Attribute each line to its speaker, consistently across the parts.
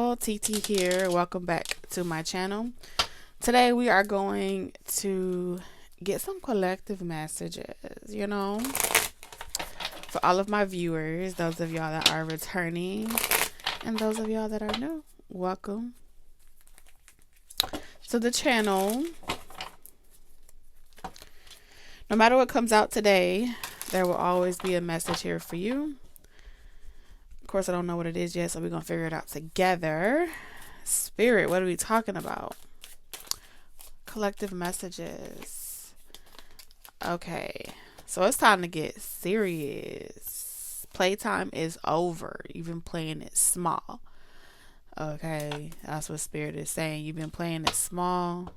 Speaker 1: y'all, TT here. Welcome back to my channel. Today we are going to get some collective messages, for all of my viewers, those of y'all that are returning and those of y'all that are new. Welcome to the channel. No matter what comes out today, there will always be a message here for you. Of course, I don't know what it is yet, so we're going to figure it out together. Spirit, what are we talking about? Collective messages. Okay, so it's time to get serious. Playtime is over. You've been playing it small. Okay, that's what Spirit is saying. You've been playing it small.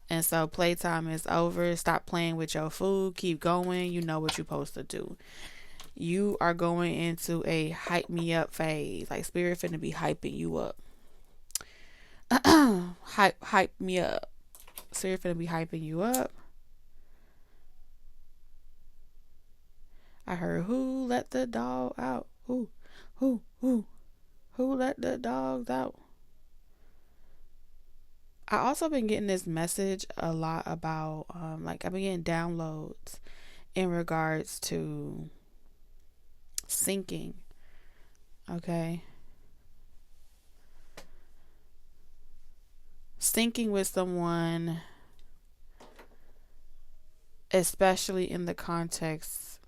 Speaker 1: And so playtime is over. Stop playing with your food. Keep going. You know what you're supposed to do. You are going into a hype me up phase. Like Spirit finna be hyping you up. hype me up. Spirit finna be hyping you up. I heard who let the dog out? Who let the dogs out? I also been getting this message a lot about I've been getting downloads in regards to syncing. Okay, syncing with someone, especially in the context,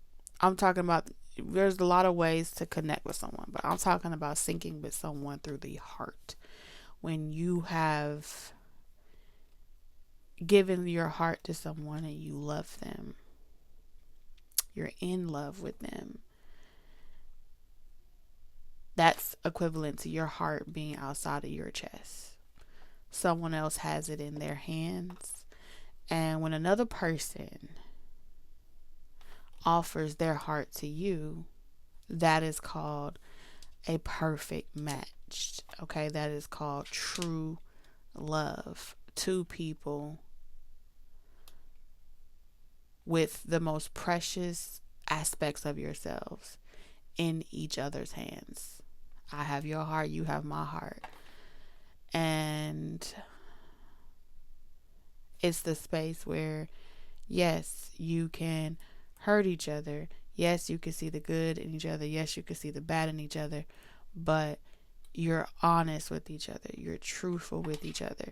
Speaker 1: I'm talking about, there's a lot of ways to connect with someone, but I'm talking about syncing with someone through the heart. When you have given your heart to someone and you love them, you're in love with them, that's equivalent to your heart being outside of your chest. Someone else has it in their hands. And when another person offers their heart to you, that is called a perfect match. Okay, that is called true love. Two people with the most precious aspects of yourselves in each other's hands. I have your heart, you have my heart. And it's the space where, yes, you can hurt each other. Yes, you can see the good in each other. Yes, you can see the bad in each other. But you're honest with each other. You're truthful with each other.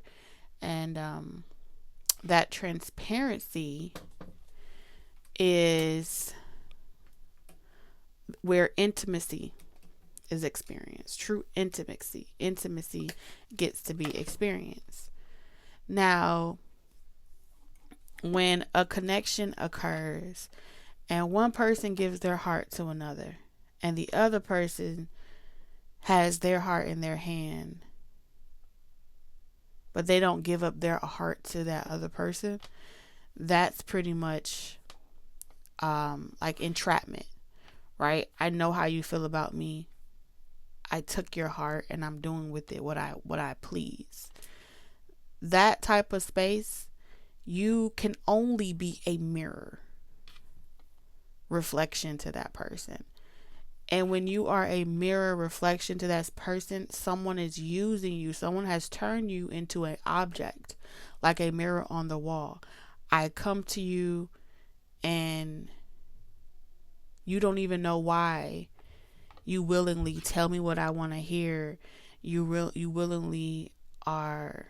Speaker 1: And that transparency is where intimacy is experienced. True intimacy gets to be experienced. Now, when a connection occurs and one person gives their heart to another and the other person has their heart in their hand, but they don't give up their heart to that other person, that's pretty much like entrapment, right? I know how you feel about me. I took your heart and I'm doing with it what I please. That type of space, you can only be a mirror reflection to that person. And when you are a mirror reflection to that person, someone is using you. Someone has turned you into an object, like a mirror on the wall. I come to you and you don't even know why. You willingly tell me what I want to hear. You willingly are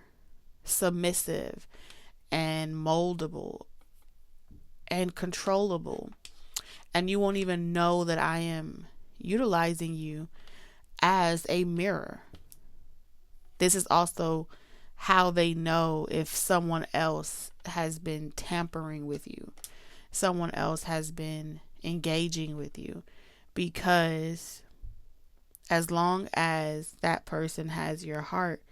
Speaker 1: submissive and moldable and controllable. And you won't even know that I am utilizing you as a mirror. This is also how they know if someone else has been tampering with you. Someone else has been engaging with you. Because as long as that person has your heart,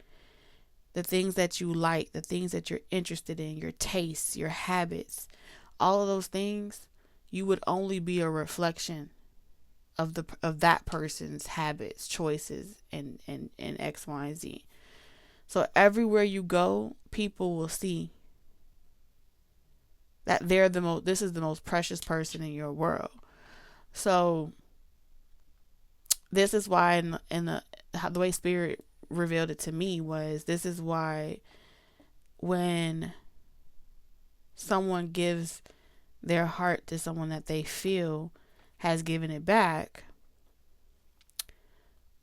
Speaker 1: the things that you like, the things that you're interested in, your tastes, your habits, all of those things, you would only be a reflection of that person's habits, choices, and X, Y, and Z. So everywhere you go, people will see that they're this is the most precious person in your world. So this is why in the way Spirit revealed it to me was, this is why when someone gives their heart to someone that they feel has given it back,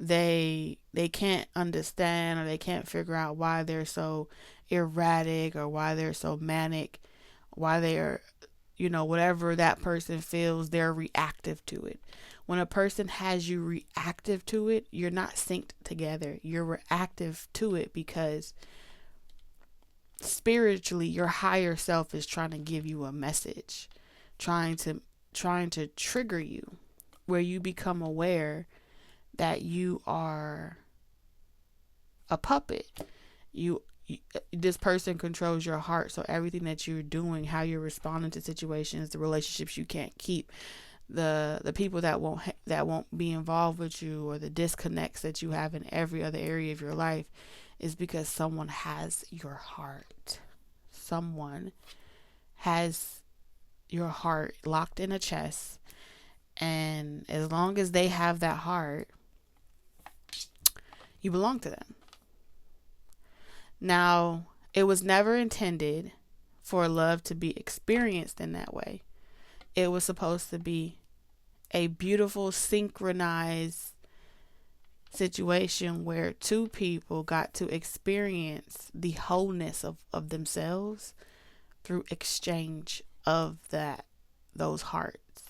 Speaker 1: they can't understand, or they can't figure out why they're so erratic, or why they're so manic, why they're, whatever that person feels, they're reactive to it. When a person has you reactive to it, you're not synced together. You're reactive to it because spiritually your higher self is trying to give you a message, trying to trigger you, where you become aware that you are a puppet. This person controls your heart, so everything that you're doing, how you're responding to situations, the relationships you can't keep, the people that won't be involved with you, or the disconnects that you have in every other area of your life, is because someone has your heart. Someone has your heart locked in a chest, and as long as they have that heart, you belong to them. Now, it was never intended for love to be experienced in that way. It was supposed to be a beautiful, synchronized situation where two people got to experience the wholeness of themselves through exchange of those hearts.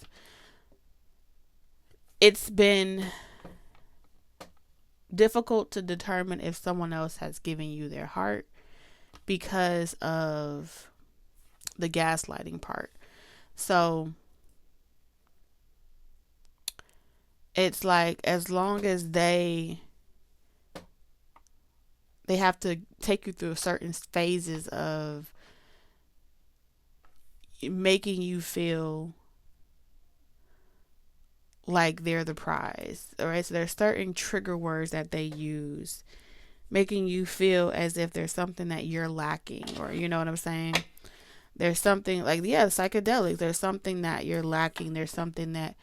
Speaker 1: It's been difficult to determine if someone else has given you their heart because of the gaslighting part. So it's like, as long as they have to take you through certain phases of making you feel like they're the prize. All right. So there's certain trigger words that they use, making you feel as if there's something that you're lacking, or you know what I'm saying? There's something like, psychedelics. There's something that you're lacking. There's something that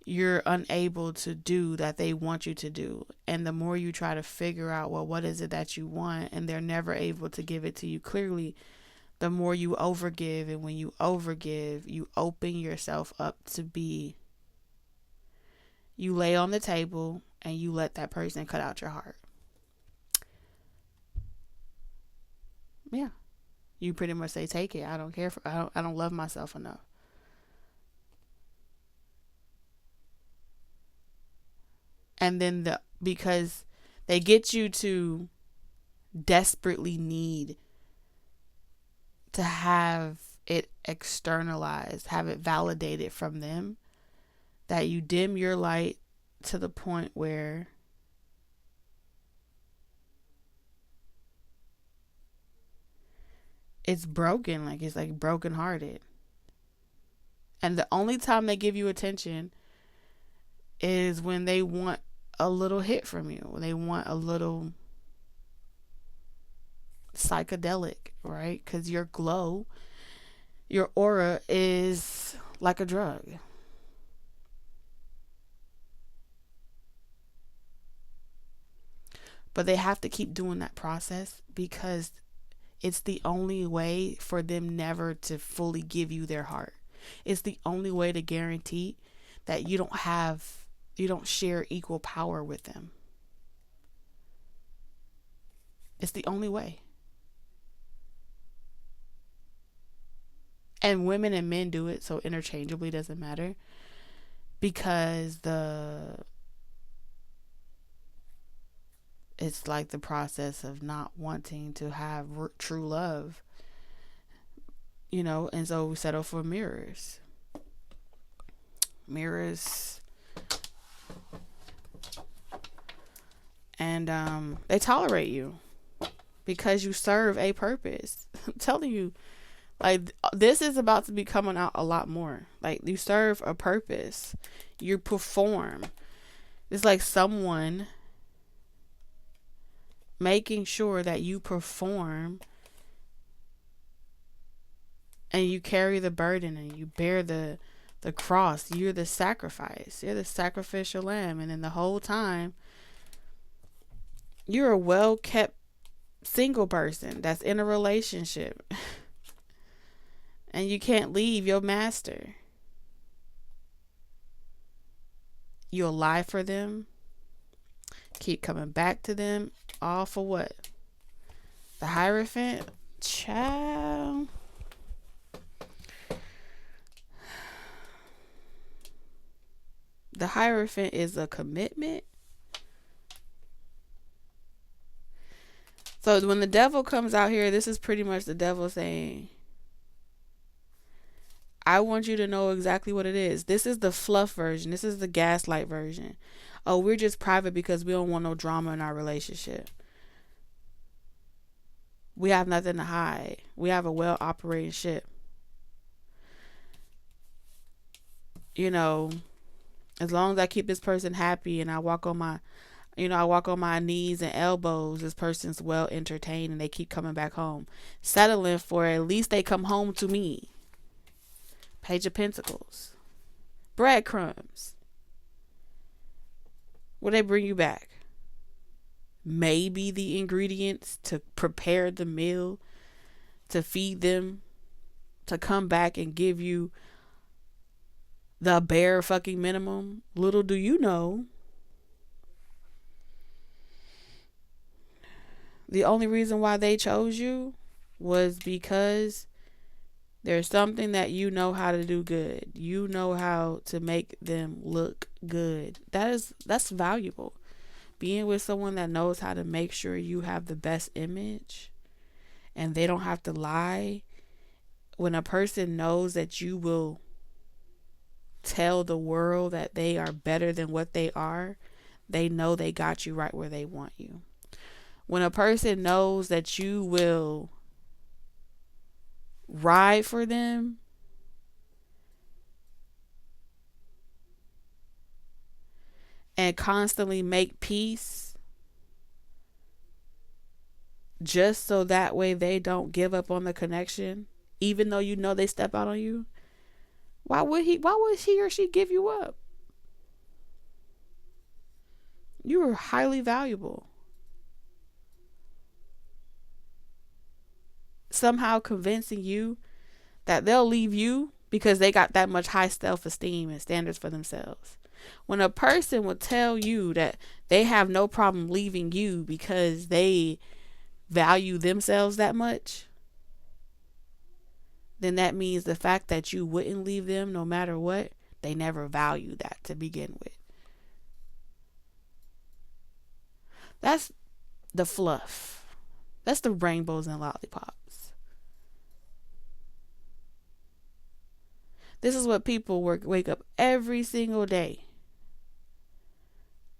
Speaker 1: you're unable to do that they want you to do. And the more you try to figure out, well, what is it that you want? And they're never able to give it to you clearly. The more you overgive. And when you overgive, you open yourself up to be, you lay on the table and you let that person cut out your heart. Yeah. You pretty much say, take it. I don't care. I don't love myself enough. And then because they get you to desperately need to have it externalized, have it validated from them, that you dim your light to the point where it's broken, like it's like brokenhearted. And the only time they give you attention is when they want a little hit from you. When they want a little psychedelic, right? Because your glow, your aura is like a drug. But they have to keep doing that process because it's the only way for them never to fully give you their heart. It's the only way to guarantee that you don't share equal power with them. It's the only way. And women and men do it so interchangeably, doesn't matter, because it's like the process of not wanting to have true love, and so we settle for mirrors. And they tolerate you because you serve a purpose. I'm telling you, like, this is about to be coming out a lot more. Like, you serve a purpose. You perform. It's like someone making sure that you perform and you carry the burden and you bear the cross. You're the sacrifice. You're the sacrificial lamb. And then the whole time You're a well-kept single person that's in a relationship and you can't leave your master. You'll lie for them, keep coming back to them, all for what? The Hierophant? Child. The Hierophant is a commitment. So when the devil comes out here, this is pretty much the devil saying, I want you to know exactly what it is. This is the fluff version. This is the gaslight version. Oh, we're just private because we don't want no drama in our relationship. We have nothing to hide. We have a well-operating ship. You know, as long as I keep this person happy and I walk on my knees and elbows, this person's well entertained and they keep coming back home. Settling for at least they come home to me. Page of Pentacles. Breadcrumbs. Will they bring you back? Maybe the ingredients to prepare the meal, to feed them, to come back and give you the bare fucking minimum. Little do you know, the only reason why they chose you was because there's something that you know how to do good. You know how to make them look good. That's valuable. Being with someone that knows how to make sure you have the best image and they don't have to lie. When a person knows that you will tell the world that they are better than what they are, they know they got you right where they want you. When a person knows that you will ride for them and constantly make peace just so that way they don't give up on the connection, even though you know they step out on you, why would he or she give you up? You are highly valuable. Somehow convincing you that they'll leave you because they got that much high self-esteem and standards for themselves. When a person will tell you that they have no problem leaving you because they value themselves that much, then that means the fact that you wouldn't leave them no matter what, they never valued that to begin with. That's the fluff. That's the rainbows and lollipops. This is what people wake up every single day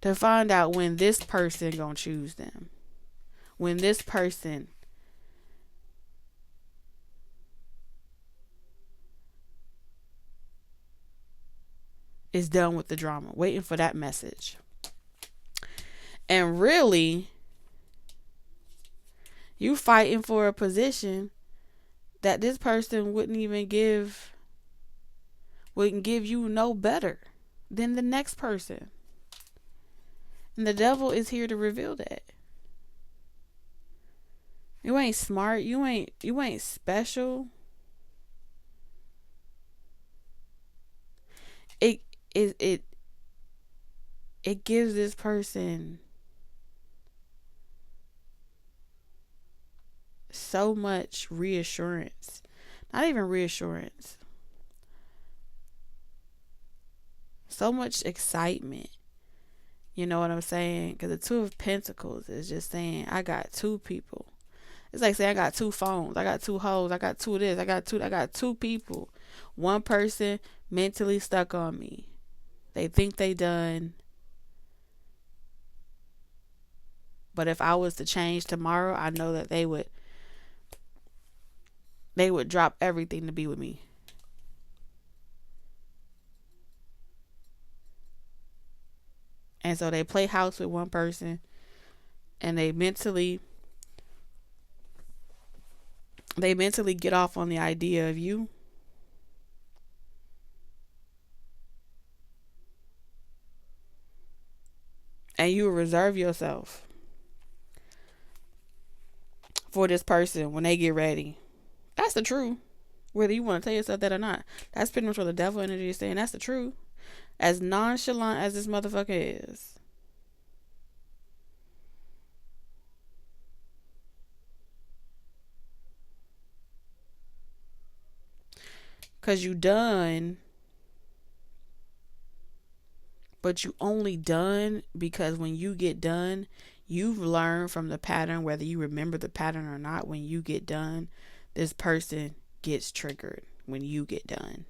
Speaker 1: to find out when this person gonna choose them. When this person is done with the drama, waiting for that message. And really, you fighting for a position that this person wouldn't give you no better than the next person. And the devil is here to reveal that. You ain't smart, you ain't special. It gives this person so much reassurance. Not even reassurance. So much excitement. You know what I'm saying? Because the Two of Pentacles is just saying, I got two people. It's like saying I got two phones. I got two hoes. I got two of this. I got two people. One person mentally stuck on me. They think they done. But if I was to change tomorrow, I know that they would drop everything to be with me. And so they play house with one person and they mentally get off on the idea of you. And you reserve yourself for this person when they get ready. That's the truth. Whether you want to tell yourself that or not. That's pretty much what the devil energy is saying. That's the truth. As nonchalant as this motherfucker is. Because you done. But you only done because when you get done, you've learned from the pattern, whether you remember the pattern or not. When you get done, this person gets triggered when you get done.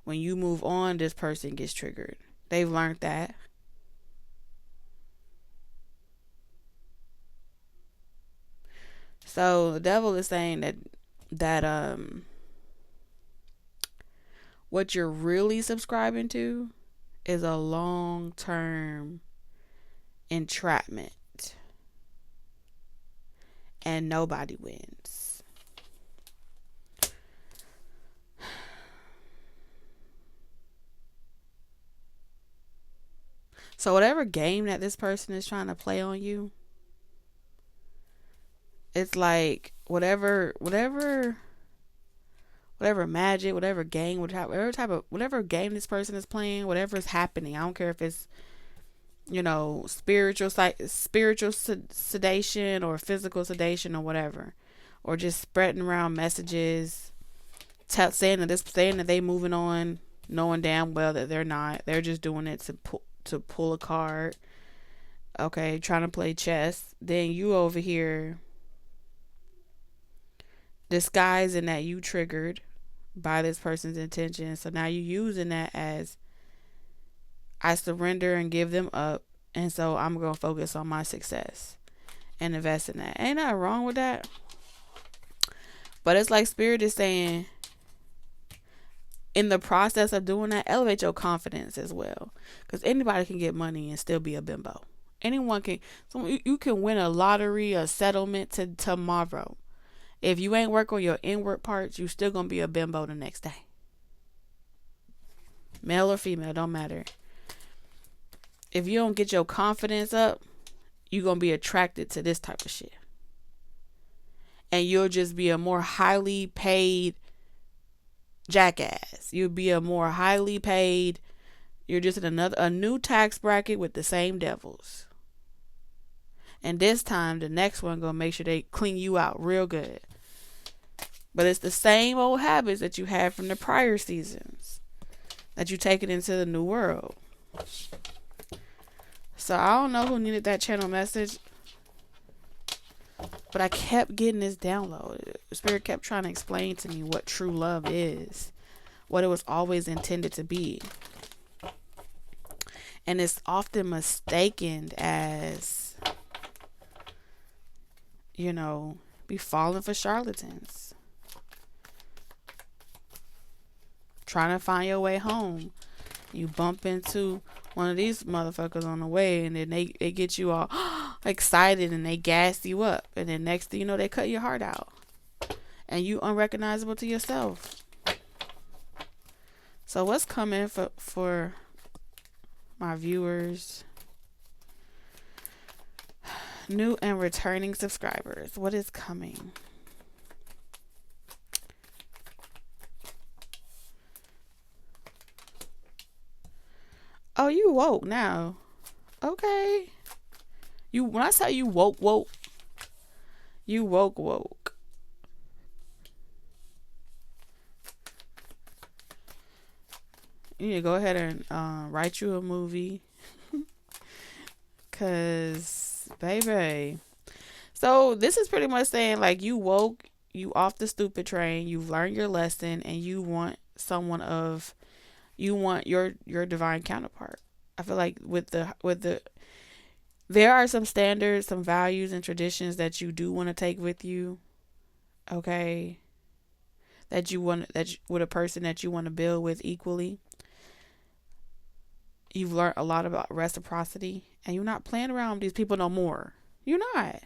Speaker 1: When you move on, this person gets triggered. They've learned that. So the devil is saying that what you're really subscribing to is a long-term entrapment. And nobody wins. So whatever game that this person is trying to play on you, it's like whatever magic, whatever game, whatever game this person is playing, whatever is happening. I don't care if it's, spiritual sedation or physical sedation or whatever, or just spreading around messages, saying that they moving on, knowing damn well that they're not. They're just doing it to pull a card. Okay, trying to play chess. Then you over here disguising that you triggered by this person's intention. So now you're using that as, I surrender and give them up, and so I'm going to focus on my success and invest in that. Ain't nothing wrong with that. But it's like Spirit is saying, in the process of doing that, elevate your confidence as well. Because anybody can get money and still be a bimbo. Anyone can. So you can win a lottery, a settlement tomorrow. If you ain't work on your inward parts, you still going to be a bimbo the next day. Male or female, don't matter. If you don't get your confidence up, you're going to be attracted to this type of shit. And you'll just be a more highly paid jackass. You'll be a more highly paid, you're just in a new tax bracket with the same devils. And this time, the next one going to make sure they clean you out real good. But it's the same old habits that you had from the prior seasons that you take it into the new world. So I don't know who needed that channel message, but I kept getting this download. Spirit kept trying to explain to me what true love is, what it was always intended to be. And it's often mistaken as, be falling for charlatans. Trying to find your way home. You bump into one of these motherfuckers on the way, and then they get you all excited and they gas you up. And then next thing you know, they cut your heart out. And you unrecognizable to yourself. So what's coming for my viewers? New and returning subscribers. What is coming? Oh, you woke now. Okay. When I say you woke, you woke. You need to go ahead and write you a movie. Cause, baby. So this is pretty much saying, like, you woke, you off the stupid train, you've learned your lesson, and you want your divine counterpart. I feel like with the there are some standards, some values and traditions that you do want to take with you. Okay. With a person that you want to build with equally. You've learned a lot about reciprocity, and you're not playing around with these people no more. You're not.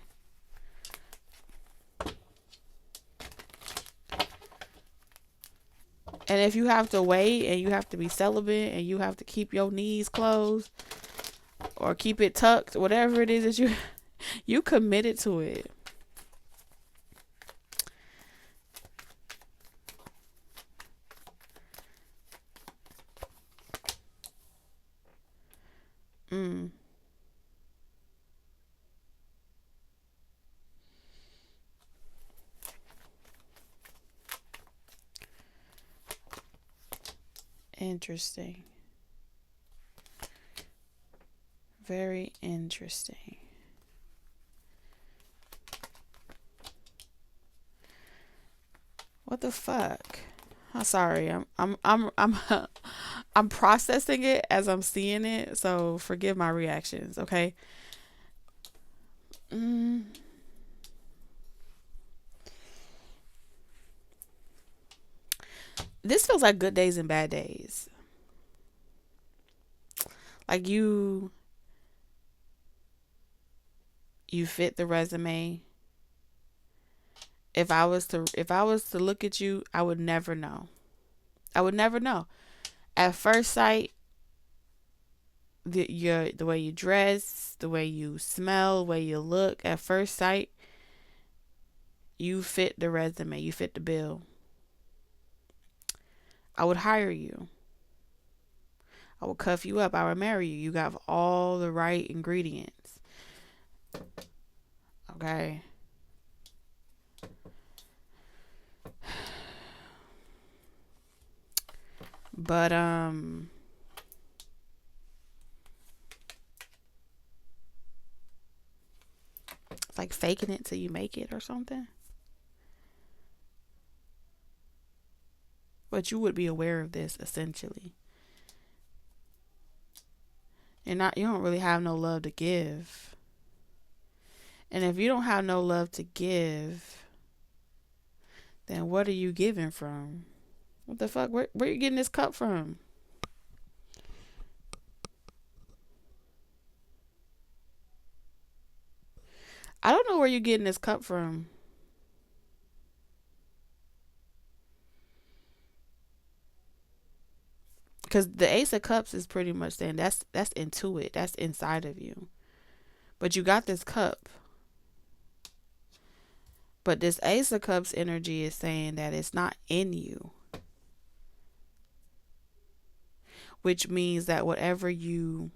Speaker 1: And if you have to wait and you have to be celibate and you have to keep your knees closed or keep it tucked, whatever it is that you committed to it. Interesting. Very interesting. What the fuck? I'm sorry. I'm processing it as I'm seeing it, so forgive my reactions, okay? This feels like good days and bad days. Like you fit the resume. If I was to look at you, I would never know. I would never know. At first sight, the way you dress, the way you smell, the way you look, at first sight, you fit the resume, you fit the bill. I would hire you. I would cuff you up. I would marry you. You got all the right ingredients. Okay. But it's like faking it till you make it or something. But you would be aware of this essentially. You don't really have no love to give. And if you don't have no love to give, then what are you giving from? What the fuck? Where are you getting this cup from? I don't know where you're getting this cup from. Because the Ace of Cups is pretty much saying that's into it. That's inside of you. But you got this cup. But this Ace of Cups energy is saying that it's not in you. Which means that whatever you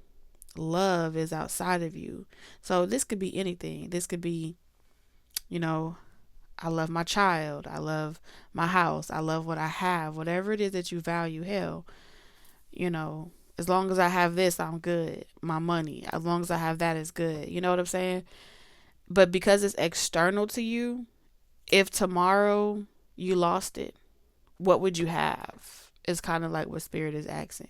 Speaker 1: love is outside of you. So this could be anything. This could be, I love my child. I love my house. I love what I have. Whatever it is that you value, hell, as long as I have this, I'm good. My money, as long as I have that, is good. You know what I'm saying? But because it's external to you, if tomorrow you lost it, what would you have? It's kind of like what Spirit is asking.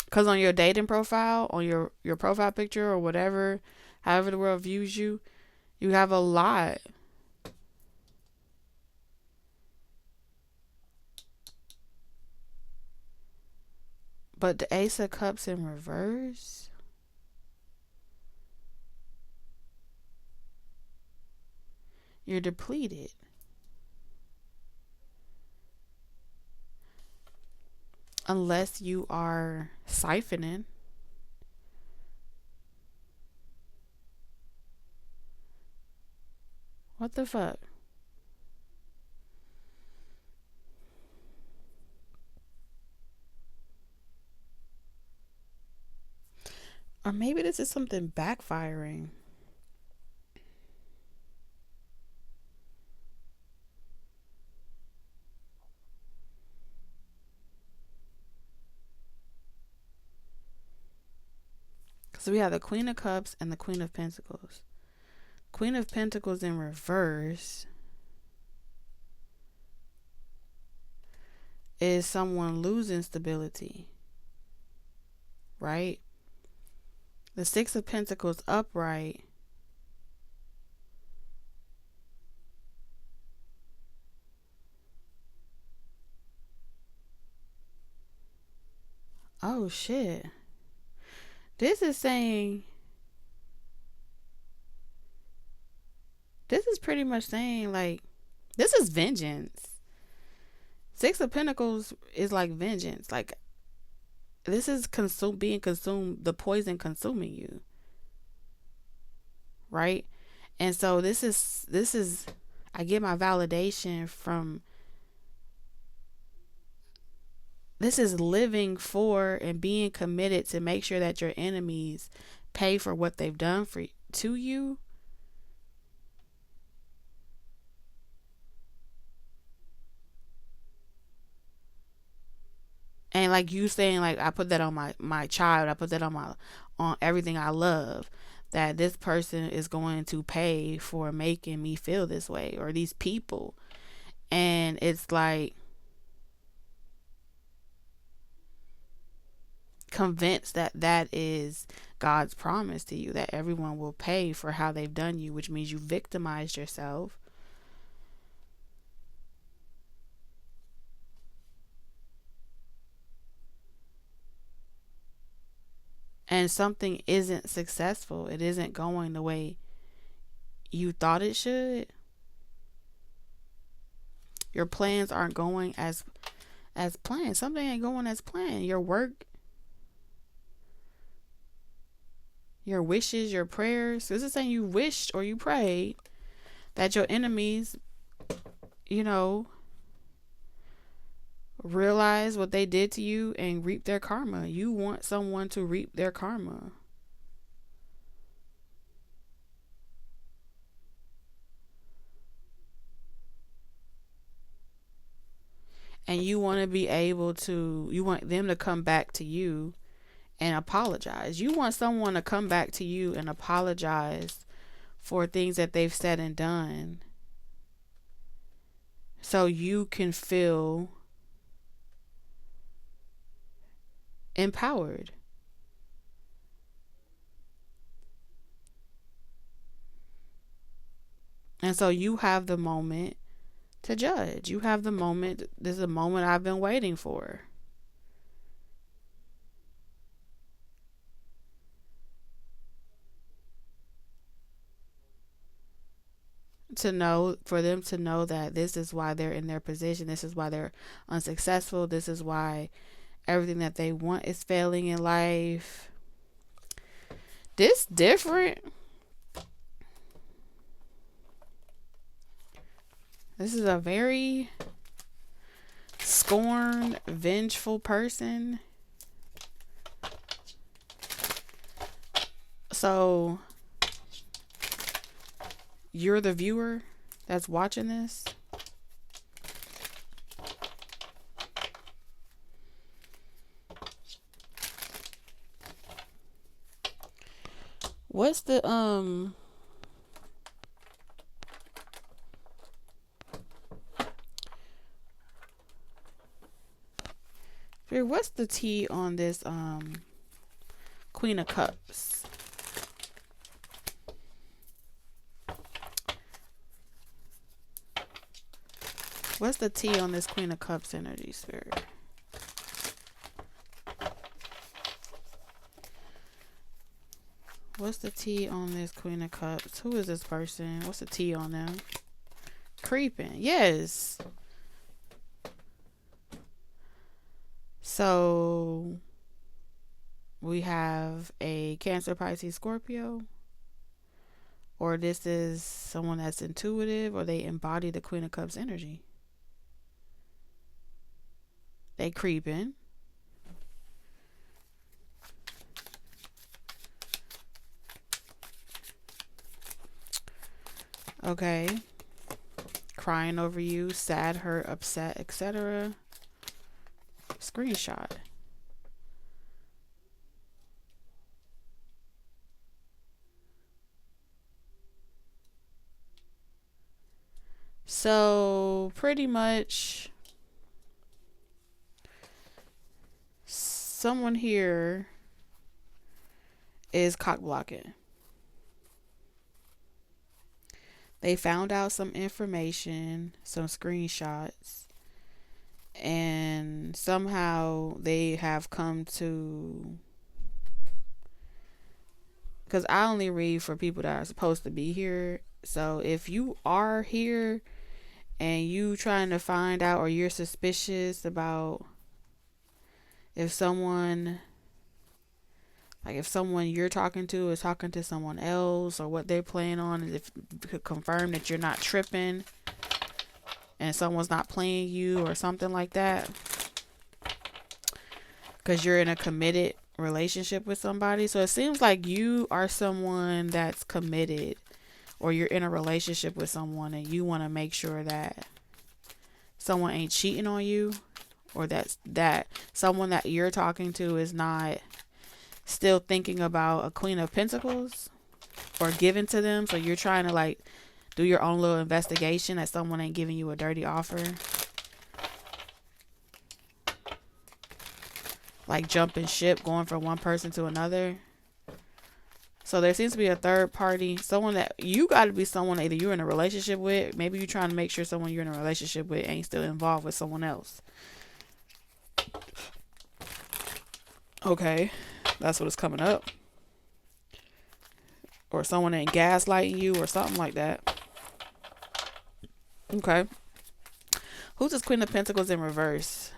Speaker 1: Because on your dating profile, on your profile picture or whatever, however the world views you, you have a lot. But the Ace of Cups in reverse? You're depleted. Unless you are siphoning. What the fuck? Or maybe this is something backfiring. So we have the Queen of Cups and the Queen of Pentacles. Queen of Pentacles in reverse is someone losing stability, right? The Six of Pentacles upright oh shit. This is pretty much saying, like, this is vengeance. Six of Pentacles is like vengeance. Like, this is being consumed, the poison consuming you. Right? And so this is I get my validation from, this is living for and being committed to make sure that your enemies pay for what they've done to you. And like you saying, like, I put that on my child, I put that on everything I love, that this person is going to pay for making me feel this way, or these people. And it's like, convinced that that is God's promise to you, that everyone will pay for how they've done you, which means you victimized yourself. And something isn't successful. It isn't going the way you thought it should. Your plans aren't going as planned. Something ain't going as planned. Your work, your wishes, your prayers. This is saying you wished or you prayed that your enemies, you know, realize what they did to you and reap their karma. You want someone to reap their karma. And you want to be able to, you want them to come back to you and apologize. You want someone to come back to you and apologize for things that they've said and done, so you can feel empowered. And so you have the moment to judge. You have the moment. This is a moment I've been waiting for. To know, for them to know that this is why they're in their position. This is why they're unsuccessful. This is why everything that they want is failing in life. This different. This is a very scorned, vengeful person. So you're the viewer that's watching this. What's the what's the tea on this Queen of Cups? What's the tea on this Queen of Cups energy, Spirit? What's the tea on this Queen of Cups? Who is this person? What's the tea on them? Creeping. Yes. So we have a Cancer, Pisces, Scorpio. Or this is someone that's intuitive, or they embody the Queen of Cups energy. They creeping. Okay. Crying over you, sad, hurt, upset, etc. Screenshot. So pretty much someone here is cock blocking. They found out some information, some screenshots, and somehow they have come to, because I only read for people that are supposed to be here. So if you are here and you trying to find out, or you're suspicious about if someone you're talking to is talking to someone else, or what they're playing on, is if you could confirm that you're not tripping and someone's not playing you or something like that, because you're in a committed relationship with somebody. So it seems like you are someone that's committed, or you're in a relationship with someone and you want to make sure that someone ain't cheating on you, or that someone that you're talking to is not still thinking about a Queen of Pentacles or giving to them. So you're trying to like do your own little investigation that someone ain't giving you a dirty offer. Like jumping ship, going from one person to another. So there seems to be a third party, someone that you got to be someone either you're in a relationship with. Maybe you're trying to make sure someone you're in a relationship with ain't still involved with someone else. Okay, that's what is coming up. Or someone ain't gaslighting you or something like that. Okay. Who's this Queen of Pentacles in reverse?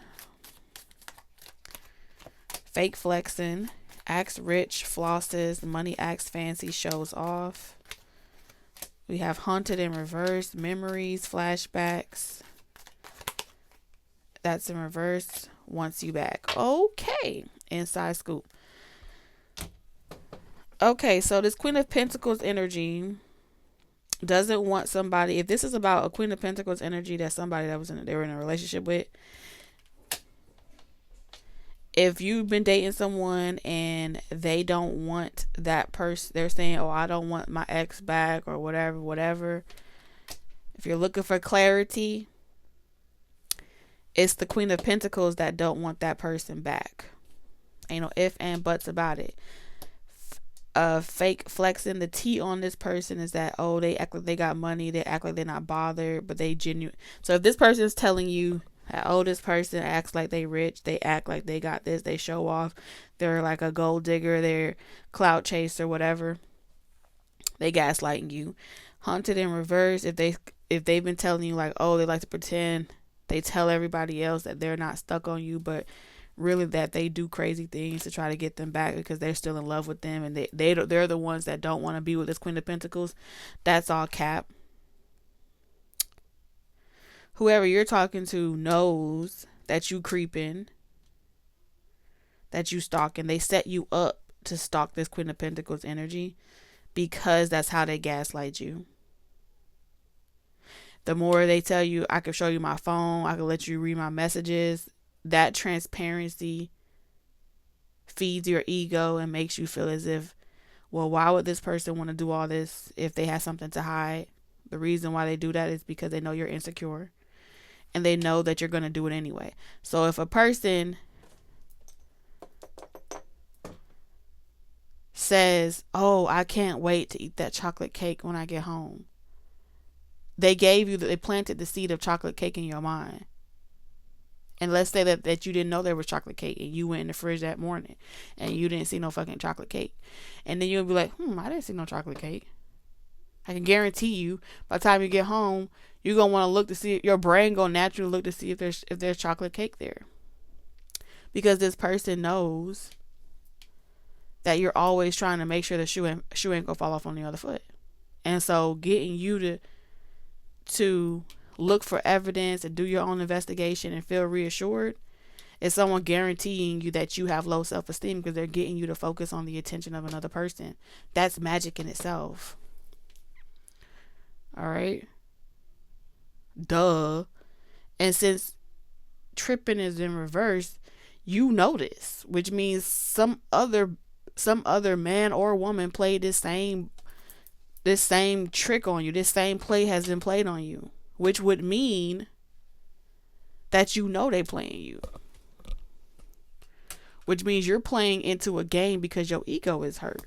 Speaker 1: Fake flexing. Acts rich, flosses, money acts fancy, shows off. We have haunted in reverse, memories, flashbacks. That's in reverse, wants you back. Okay, inside scoop. Okay, so this Queen of Pentacles energy doesn't want somebody. If this is about a Queen of Pentacles energy, that's somebody that they were in a relationship with. If you've been dating someone and they don't want that person, they're saying, oh, I don't want my ex back or whatever. If you're looking for clarity, it's the Queen of Pentacles that don't want that person back. Ain't no ifs and buts about it. Fake flexing. The T on this person is that, oh, they act like they got money. They act like they're not bothered, but they genuine. So if this person is telling you, oh, this person acts like they rich, they act like they got this, they show off, they're like a gold digger, they're clout chaser, whatever, they gaslighting you. Haunted in reverse, if they've been telling you like, oh, they like to pretend, they tell everybody else that they're not stuck on you, but really that they do crazy things to try to get them back because they're still in love with them, and they're the ones that don't want to be with this Queen of Pentacles. That's all cap. Whoever you're talking to knows that you creeping, that you stalking. They set you up to stalk this Queen of Pentacles energy because that's how they gaslight you. The more they tell you, I can show you my phone, I can let you read my messages, that transparency feeds your ego and makes you feel as if, well, why would this person want to do all this if they have something to hide? The reason why they do that is because they know you're insecure. And they know that you're going to do it anyway. So if a person says, oh, I can't wait to eat that chocolate cake when I get home, they planted the seed of chocolate cake in your mind. And let's say that you didn't know there was chocolate cake and you went in the fridge that morning and you didn't see no fucking chocolate cake. And then you'll be like, I didn't see no chocolate cake. I can guarantee you by the time you get home, you're going to want to look to see, your brain going to naturally look to see if there's chocolate cake there. Because this person knows that you're always trying to make sure the shoe ain't going to fall off on the other foot. And so getting you to look for evidence and do your own investigation and feel reassured is someone guaranteeing you that you have low self-esteem because they're getting you to focus on the attention of another person. That's magic in itself. All right. Duh. And since tripping is in reverse, you notice, which means some other man or woman played this same trick on you. This same play has been played on you, which would mean that you know they playing you. Which means you're playing into a game because your ego is hurt.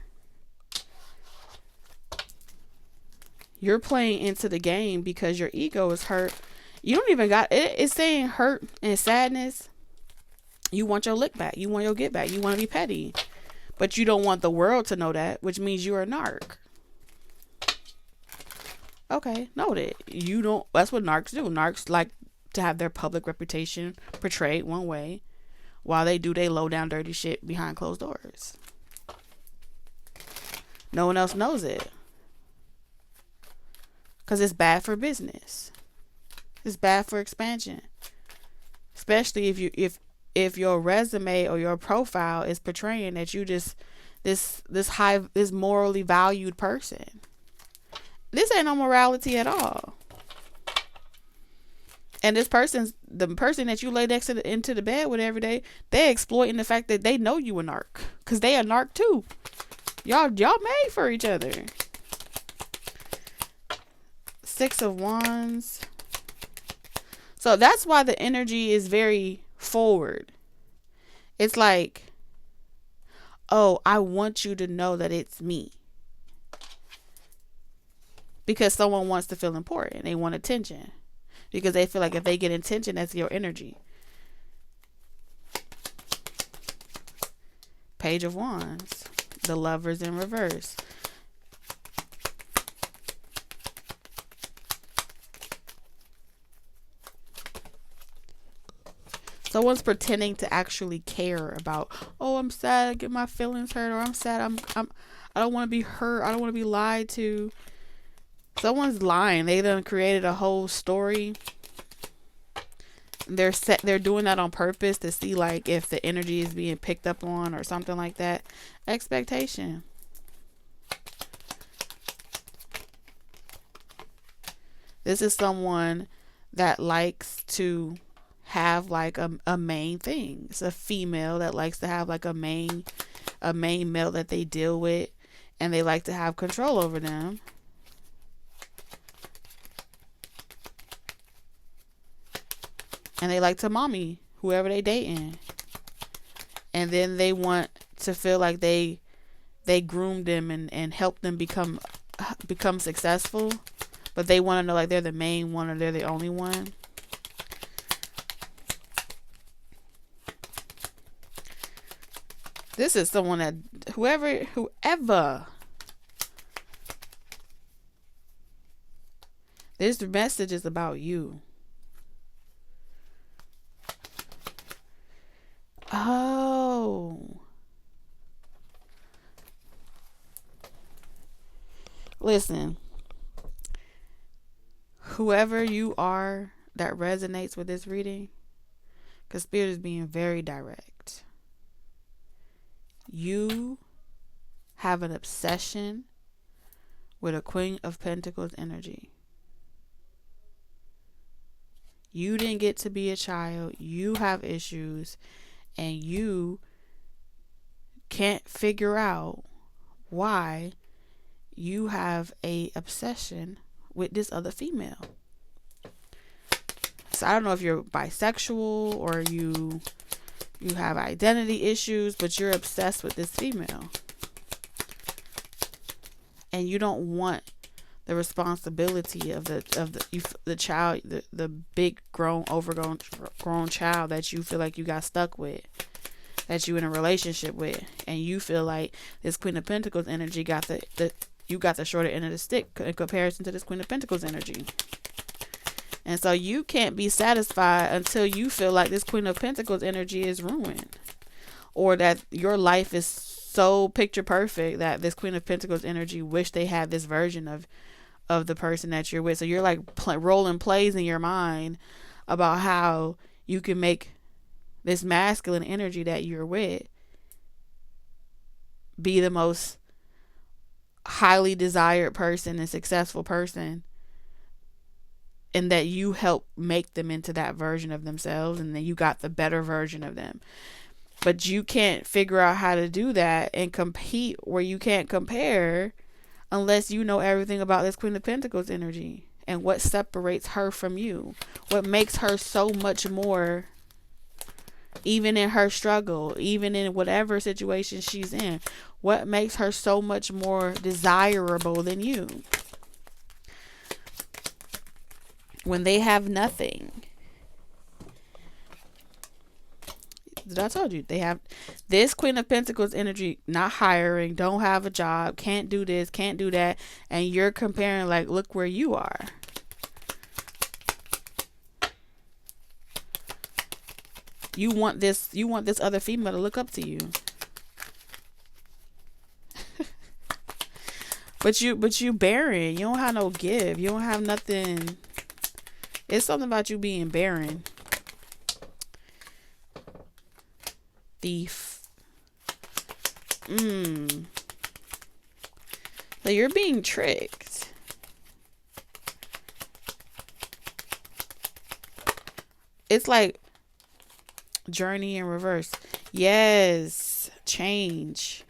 Speaker 1: You're playing into the game because your ego is hurt. You don't even got it. It's saying hurt and sadness. You want your lick back. You want your get back. You want to be petty. But you don't want the world to know that, which means you're a narc. Okay, noted. You don't. That's what narcs do. Narcs like to have their public reputation portrayed one way while they do their low down dirty shit behind closed doors. No one else knows it. Because it's bad for business. It's bad for expansion. Especially if your resume or your profile is portraying that you just this morally valued person. This ain't no morality at all. And the person that you lay next to into the bed with every day, they exploiting the fact that they know you a narc, cause they a narc too. Y'all made for each other. Six of Wands. So that's why the energy is very forward. It's like, oh, I want you to know that it's me. Because someone wants to feel important. They want attention. Because they feel like if they get attention, that's your energy. Page of Wands. The Lovers in reverse. Someone's pretending to actually care about, oh, I'm sad, I get my feelings hurt, or I'm sad, I don't want to be hurt, I don't want to be lied to. Someone's lying. They done created a whole story. They're doing that on purpose to see like if the energy is being picked up on or something like that. Expectation. This is someone that likes to have like a main thing. It's a female that likes to have like a main male that they deal with, and they like to have control over them. And they like to mommy whoever they dating. And then they want to feel like they groomed them and helped them become successful. But they want to know like they're the main one or they're the only one. This is someone that whoever this message is about you. Oh. Listen. Whoever you are that resonates with this reading, because Spirit is being very direct. You have an obsession with a Queen of Pentacles energy. You didn't get to be a child. You have issues. And you can't figure out why you have a obsession with this other female. So I don't know if you're bisexual or you have identity issues, but you're obsessed with this female. And you don't want the responsibility of the child, the big overgrown child that you feel like you got stuck with, that you in a relationship with, and you feel like this Queen of Pentacles energy you got the shorter end of the stick in comparison to this Queen of Pentacles energy. And so you can't be satisfied until you feel like this Queen of Pentacles energy is ruined, or that your life is so picture perfect that this Queen of Pentacles energy wish they had this version of the person that you're with. So you're like rolling plays in your mind about how you can make this masculine energy that you're with be the most highly desired person and successful person, and that you help make them into that version of themselves, and then you got the better version of them. But you can't figure out how to do that and compete where you can't compare unless you know everything about this Queen of Pentacles energy and what separates her from you. What makes her so much more, even in her struggle, even in whatever situation she's in. What makes her so much more desirable than you? When they have nothing. I told you, they have this Queen of Pentacles energy, not hiring, don't have a job, can't do this, can't do that, and you're comparing like, look where you are. You want this other female to look up to you. but you barren. You don't have no give. You don't have nothing. It's something about you being barren. Thief. So you're being tricked. It's like journey in reverse. Yes, change.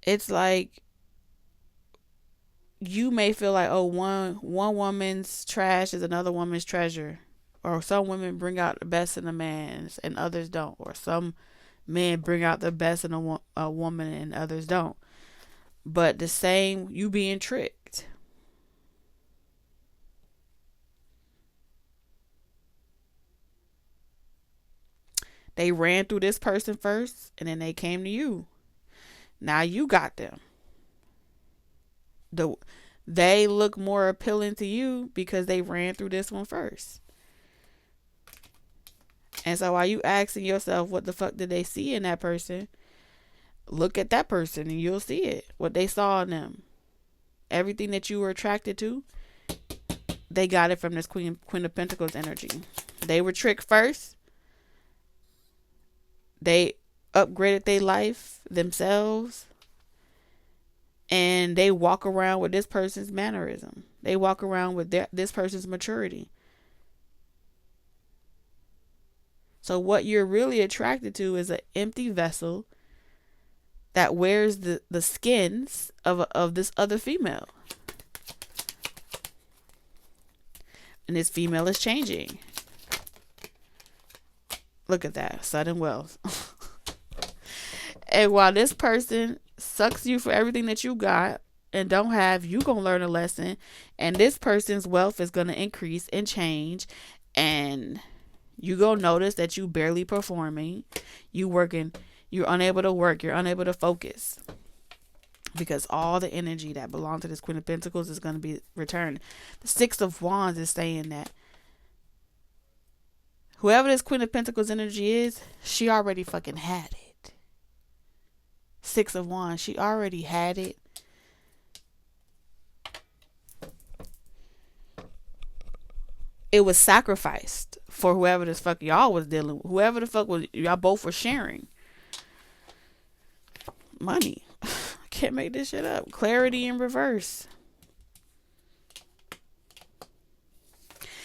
Speaker 1: It's like you may feel like, oh, one woman's trash is another woman's treasure, or some women bring out the best in a man and others don't, or some men bring out the best in a woman and others don't. But the same, you being tricked. They ran through this person first, and then they came to you. Now you got them. They look more appealing to you because they ran through this one first. And so while you asking yourself what the fuck did they see in that person, look at that person and you'll see it. What they saw in them. Everything that you were attracted to, they got it from this Queen of Pentacles energy. They were tricked first. They upgraded their life themselves. And they walk around with this person's mannerism. They walk around with this person's maturity. So what you're really attracted to is an empty vessel that wears the skins of this other female. And this female is changing. Look at that. Sudden wealth. And while this person sucks you for everything that you got and don't have, you gonna learn a lesson, and this person's wealth is gonna increase and change, and you gonna notice that you barely performing, you're unable to work, you're unable to focus, because all the energy that belonged to this Queen of Pentacles is gonna be returned. The Six of Wands is saying that whoever this Queen of Pentacles energy is, she already fucking had it. Six of Wands, she already had it. It was sacrificed for whoever this fuck y'all was dealing with. Whoever the fuck was, y'all both were sharing money. I can't make this shit up. Clarity in reverse.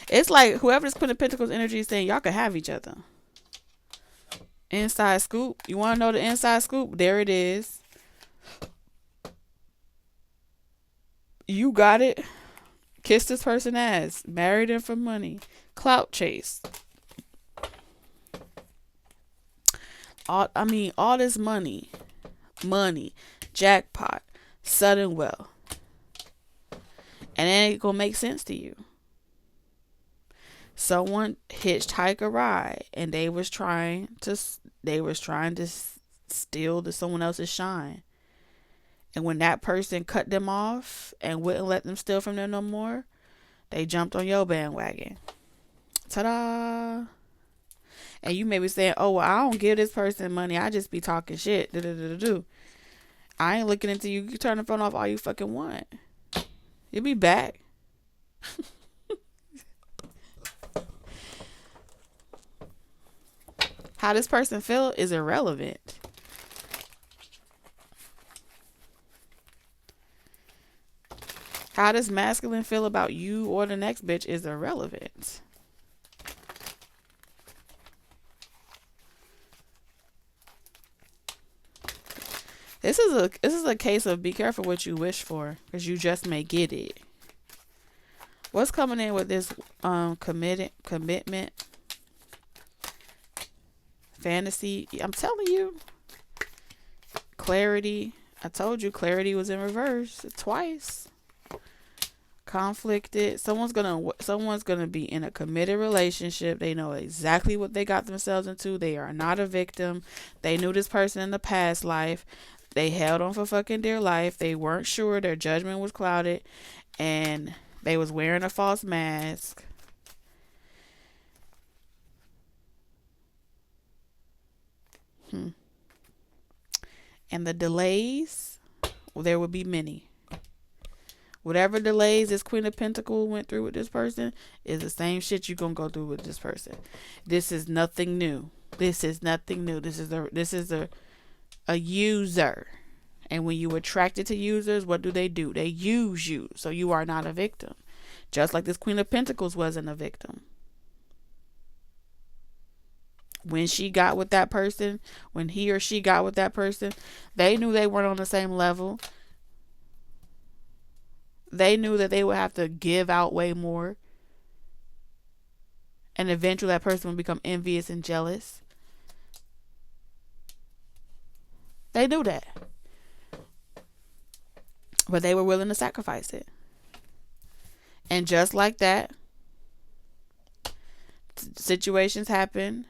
Speaker 1: It's like whoever this Queen of Pentacles energy is saying, y'all could have each other. Inside scoop. You want to know the inside scoop? There it is. You got it. Kiss this person ass. Married him for money. Clout chase. All this money. Jackpot. Sudden wealth. And it ain't gonna make sense to you. Someone hitchhiked a ride and they was trying to steal someone else's shine. And when that person cut them off and wouldn't let them steal from them no more, they jumped on your bandwagon. Ta-da! And you may be saying, oh, well, I don't give this person money. I just be talking shit. I ain't looking into you. You turn the phone off all you fucking want. You'll be back. How this person feel is irrelevant. How this masculine feel about you or the next bitch is irrelevant. This is a case of be careful what you wish for, because you just may get it. What's coming in with this commitment? Fantasy. I'm telling you. Clarity. I told you clarity was in reverse twice. Conflicted. Someone's gonna be in a committed relationship. They know exactly what they got themselves into. They are not a victim. They knew this person in the past life. They held on for fucking dear life. They weren't sure. Their judgment was clouded, and they was wearing a false mask. And the delays, well, there would be many. Whatever delays this Queen of Pentacles went through with this person is the same shit you're gonna go through with this person. This is nothing new. This is nothing new. This is a user. And when you attracted to users, what do? They use you. So you are not a victim. Just like this Queen of Pentacles wasn't a victim. When she got with that person, when he or she got with that person, they knew they weren't on the same level. They knew that they would have to give out way more. And eventually that person would become envious and jealous. They knew that. But they were willing to sacrifice it. And just like that, situations happen.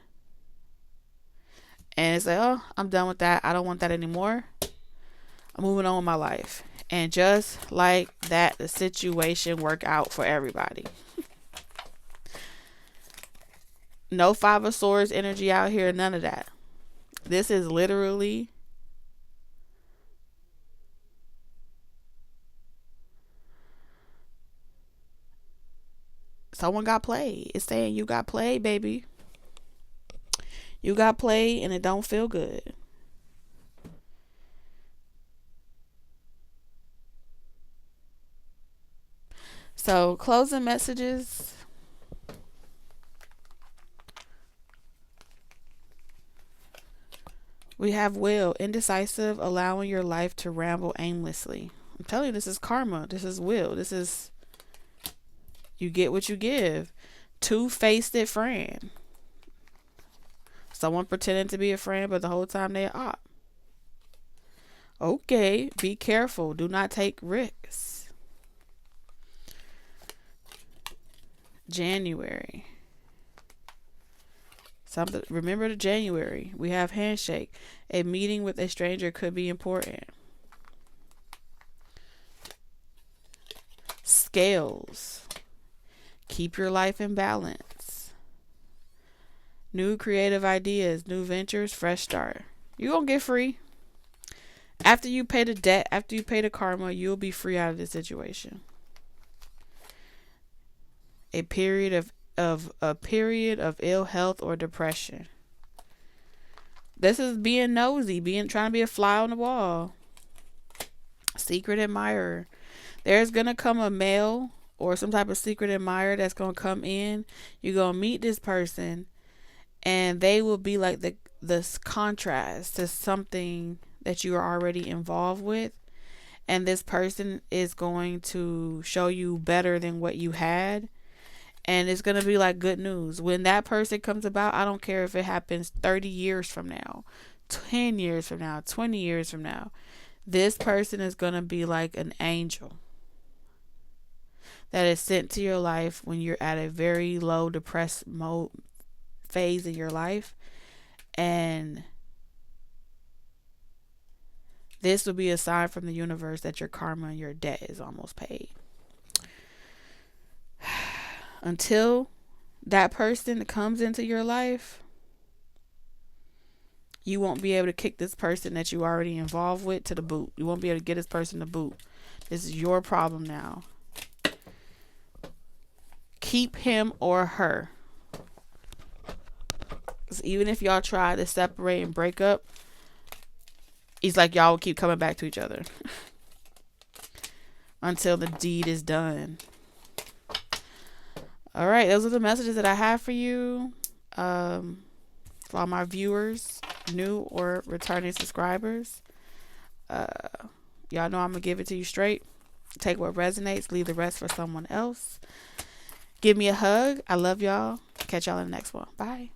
Speaker 1: And it's like, oh, I'm done with that. I don't want that anymore. I'm moving on with my life. And just like that, the situation worked out for everybody. No Five of Swords energy out here. None of that. This is literally someone got played. It's saying you got played, baby. You got played and it don't feel good. So, closing messages. We have will, indecisive, allowing your life to ramble aimlessly. I'm telling you, this is karma. This is will. This is, you get what you give. Two-faced friend. Someone pretending to be a friend, but the whole time they're op. Okay, be careful. Do not take risks. January. Remember the January. We have handshake. A meeting with a stranger could be important. Scales. Keep your life in balance. New creative ideas, new ventures, fresh start. You're going to get free. After you pay the debt, after you pay the karma, you'll be free out of this situation. A period of ill health or depression. This is being nosy, trying to be a fly on the wall. Secret admirer. There's gonna come a male or some type of secret admirer that's gonna come in. You're gonna meet this person, and they will be like this contrast to something that you are already involved with. And this person is going to show you better than what you had. And it's going to be like good news. When that person comes about, I don't care if it happens 30 years from now, 10 years from now, 20 years from now. This person is going to be like an angel that is sent to your life when you're at a very low, depressed phase in your life. And this will be a sign from the universe that your karma and your debt is almost paid. Until that person comes into your life, you won't be able to kick this person that you already involved with to the boot. You won't be able to get this person to boot. This is your problem now. Keep him or her. So even if y'all try to separate and break up, it's like y'all will keep coming back to each other until the deed is done. All right, those are the messages that I have for you. For all my viewers, new or returning subscribers, y'all know I'm gonna give it to you straight. Take what resonates, leave the rest for someone else. Give me a hug. I love y'all. Catch y'all in the next one. Bye.